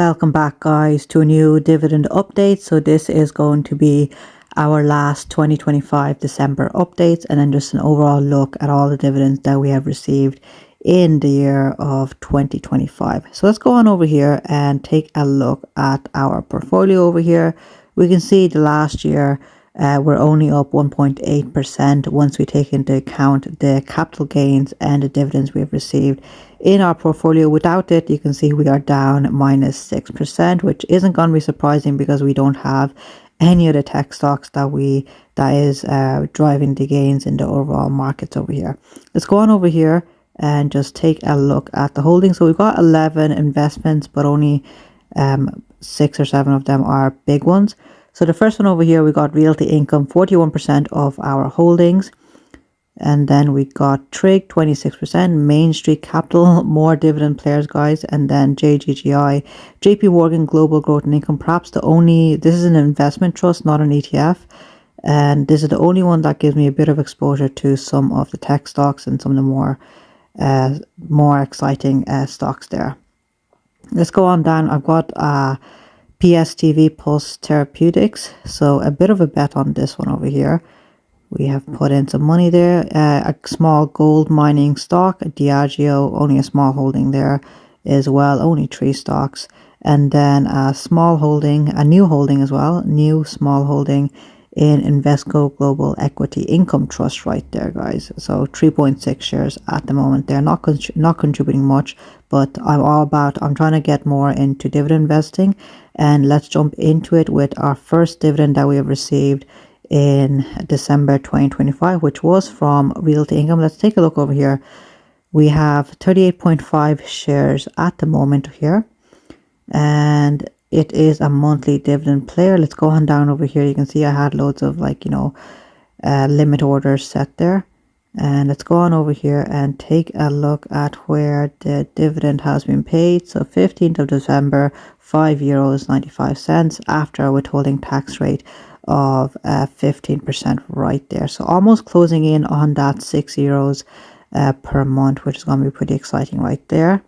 Welcome back, guys, to a new dividend update. So this is going to be our last 2025 December updates, and then just an overall look at all the dividends that we have received in the year of 2025. So let's go on over here and take a look at our portfolio over here. We can see the last year we're only up 1.8% once we take into account the capital gains and the dividends we have received in our portfolio. Without it, you can see we are down minus 6%, which isn't going to be surprising because we don't have any of the tech stocks that is driving the gains in the overall markets over here. Let's go on over here and just take a look at the holdings. So we've got 11 investments, but only 6 or 7 of them are big ones. So the first one over here, we got Realty Income, 41% of our holdings. And then we got Trig, 26%, Main Street Capital, more dividend players, guys. And then JGGI, JP Morgan Global Growth and Income, perhaps this is an investment trust, not an ETF. And this is the only one that gives me a bit of exposure to some of the tech stocks and some of the more exciting stocks there. Let's go on down. I've got PSTV Pulse Therapeutics. So a bit of a bet on this one over here. We have put in some money there. A small gold mining stock, Diageo, only a small holding there as well, only 3 stocks. And then a small holding, a new holding as well, new small holding in Invesco Global Equity Income Trust right there, guys. So 3.6 shares at the moment. They're not contributing much, but I'm trying to get more into dividend investing. And let's jump into it with our first dividend that we have received in December 2025, which was from Realty Income. Let's take a look over here. We have 38.5 shares at the moment here, and it is a monthly dividend player. Let's go on down over here. You can see I had loads of limit orders set there. And let's go on over here and take a look at where the dividend has been paid. So 15th of December, €5.95 after a withholding tax rate of 15% right there. So almost closing in on that €6 per month, which is going to be pretty exciting right there.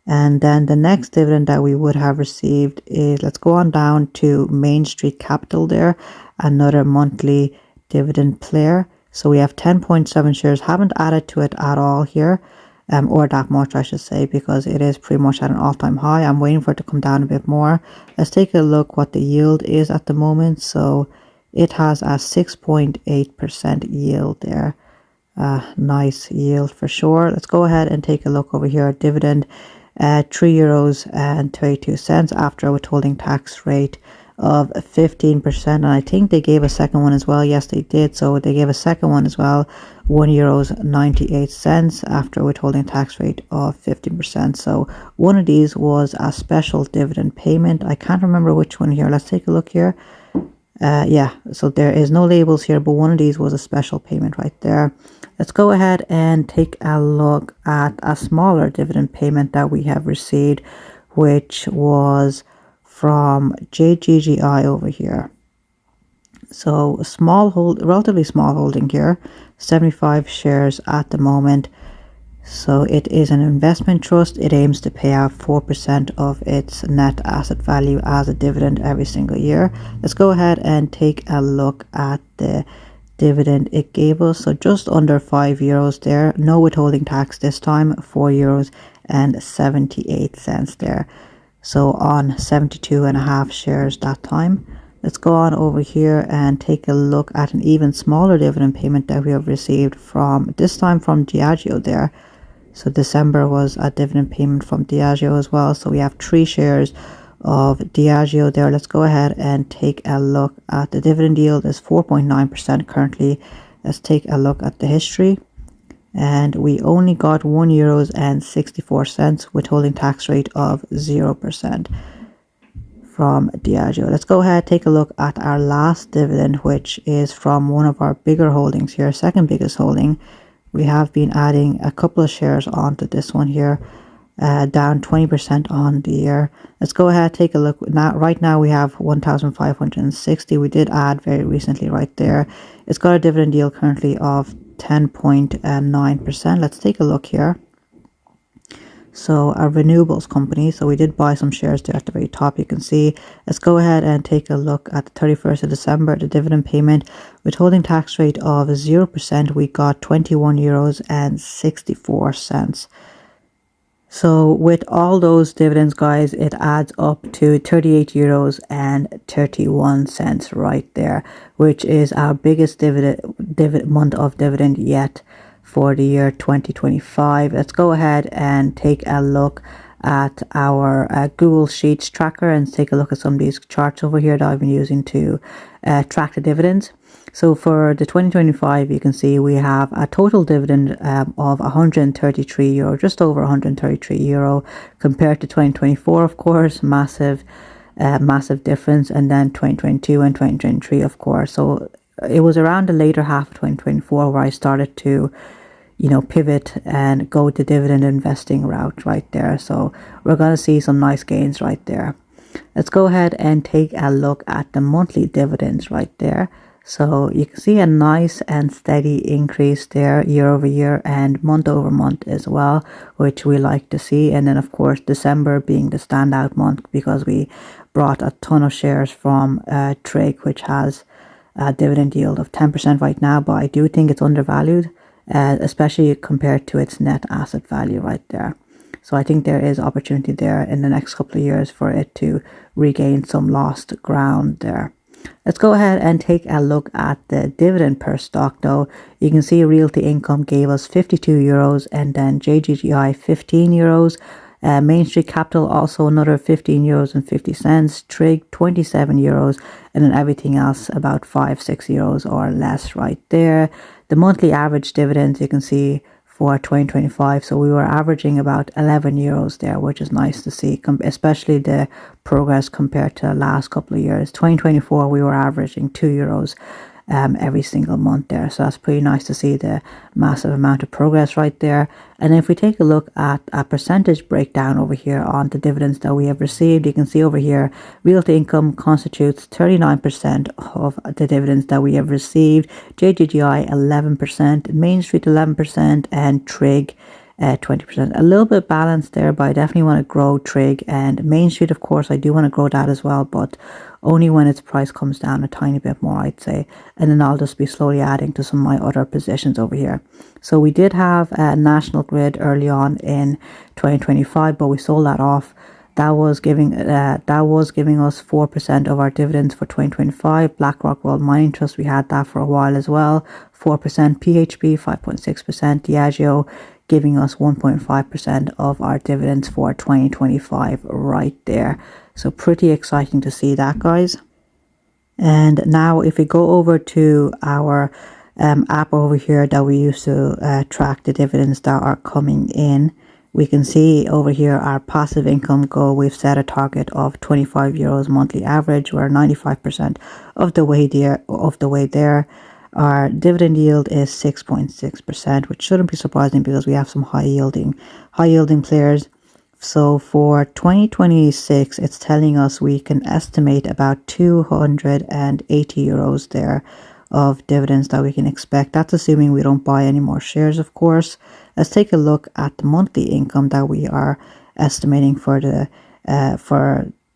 And then the next dividend that we would have received is, let's go on down to Main Street Capital there, another monthly dividend player. So we have 10.7 shares, haven't added to it at all here, or that much I should say, because it is pretty much at an all-time high. I'm waiting for it to come down a bit more. Let's take a look what the yield is at the moment. So it has a 6.8% yield there. Nice yield for sure. Let's go ahead and take a look over here at dividend at €3.32 after a withholding tax rate of 15%. And I think they gave a second one as well. Yes, they did. So they gave a second one as well, €1.98 after withholding tax rate of 15%. So one of these was a special dividend payment. I can't remember which one here. Let's take a look here. Yeah, so there is no labels here, but one of these was a special payment right there. Let's go ahead and take a look at a smaller dividend payment that we have received, which was from JGGI over here. So relatively small holding here, 75 shares at the moment. So it is an investment trust. It aims to pay out 4% of its net asset value as a dividend every single year. Let's go ahead and take a look at the dividend it gave us. So just under €5 there, no withholding tax this time, €4.78 there. So on 72.5 shares that time. Let's go on over here and take a look at an even smaller dividend payment that we have received this time from Diageo there. So December was a dividend payment from Diageo as well. So we have 3 shares of Diageo there. Let's go ahead and take a look at the dividend yield is 4.9% currently. Let's take a look at the history. And we only got €1.64 withholding tax rate of 0% from Diageo. Let's go ahead and take a look at our last dividend, which is from one of our bigger holdings here, second biggest holding. We have been adding a couple of shares onto this one here, down 20% on the year. Let's go ahead and take a look. Right now we have 1,560. We did add very recently right there. It's got a dividend yield currently of 10.9%. Let's take a look here. So a renewables company. So we did buy some shares there at the very top. You can see. Let's go ahead and take a look at the 31st of December, the dividend payment. Withholding tax rate of 0%. We got €21.64. So with all those dividends, guys, it adds up to €38.31 right there, which is our biggest month of dividend yet for the year 2025. Let's go ahead and take a look at our Google Sheets tracker and take a look at some of these charts over here that I've been using to track the dividends. So for the 2025, you can see we have a total dividend of €133, just over €133 compared to 2024, of course, massive difference, and then 2022 and 2023, of course. So it was around the later half of 2024 where I started to pivot and go the dividend investing route right there. So we're going to see some nice gains right there. Let's go ahead and take a look at the monthly dividends right there. So you can see a nice and steady increase there year over year and month over month as well, which we like to see. And then of course December being the standout month because we brought a ton of shares from Trig, which has a dividend yield of 10% right now, but I do think it's undervalued, especially compared to its net asset value right there. So I think there is opportunity there in the next couple of years for it to regain some lost ground there. Let's go ahead and take a look at the dividend per stock though. You can see Realty Income gave us €52 and then JGGI €15. Main Street Capital also another €15.50, Trig €27, and then everything else about €5-6 or less right there. The monthly average dividends you can see for 2025, so we were averaging about €11 there, which is nice to see, especially the progress compared to the last couple of years. 2024 we were averaging €2 every single month there, so that's pretty nice to see the massive amount of progress right there. And if we take a look at a percentage breakdown over here on the dividends that we have received, you can see over here Realty Income constitutes 39% of the dividends that we have received, JGGI 11%, Main Street 11%, and Trig 20%. A little bit balanced there, but I definitely want to grow Trig and Main Street. Of course, I do want to grow that as well, but only when its price comes down a tiny bit more, I'd say. And then I'll just be slowly adding to some of my other positions over here. So we did have National Grid early on in 2025, but we sold that off. That was giving us 4% of our dividends for 2025. BlackRock World Mining Trust, we had that for a while as well. 4%, PHP 5.6%, Diageo giving us 1.5% of our dividends for 2025 right there. So pretty exciting to see that, guys. And now if we go over to our app over here that we use to track the dividends that are coming in, we can see over here our passive income goal. We've set a target of €25 monthly average. We're 95% of the way there. Our dividend yield is 6.6%, which shouldn't be surprising because we have some high yielding players. So for 2026, it's telling us we can estimate about €280 there of dividends that we can expect. That's assuming we don't buy any more shares, of course. Let's take a look at the monthly income that we are estimating for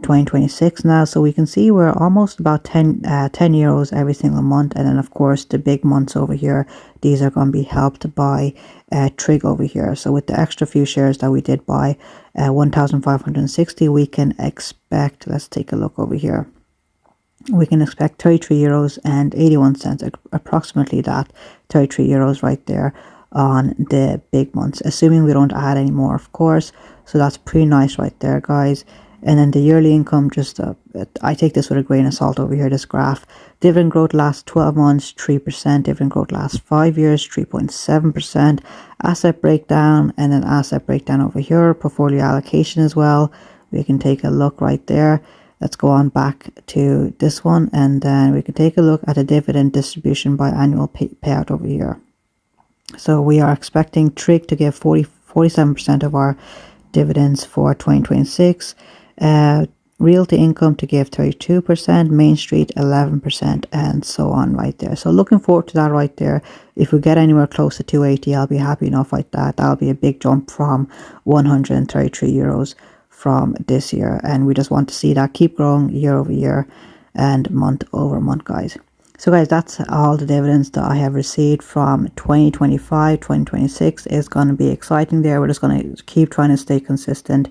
2026 now. So we can see we're almost about €10 every single month, and then of course the big months over here, these are going to be helped by Trig over here. So with the extra few shares that we did buy, 1,560, we can expect, let's take a look over here, we can expect €33.81, approximately that, €33 right there on the big months, assuming we don't add any more, of course. So that's pretty nice right there, guys. And then the yearly income, just I take this with a grain of salt over here, this graph. Dividend growth last 12 months, 3%. Dividend growth last 5 years, 3.7%. Asset breakdown, and then asset breakdown over here. Portfolio allocation as well. We can take a look right there. Let's go on back to this one, and then we can take a look at a dividend distribution by annual payout over here. So we are expecting Trig to give 47% of our dividends for 2026. Realty Income to give 32%, Main Street 11%, and so on right there. So looking forward to that right there. If we get anywhere close to 280, I'll be happy enough like that. That'll be a big jump from 133 euros from this year. And we just want to see that keep growing year over year and month over month, guys. So guys, that's all the dividends that I have received from 2025. 2026 is going to be exciting there. We're just going to keep trying to stay consistent,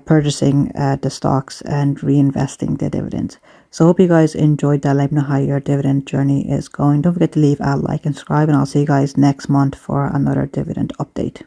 purchasing the stocks and reinvesting the dividends. So hope you guys enjoyed that. Let me know how your dividend journey is going. Don't forget to leave a like and subscribe, and I'll see you guys next month for another dividend update.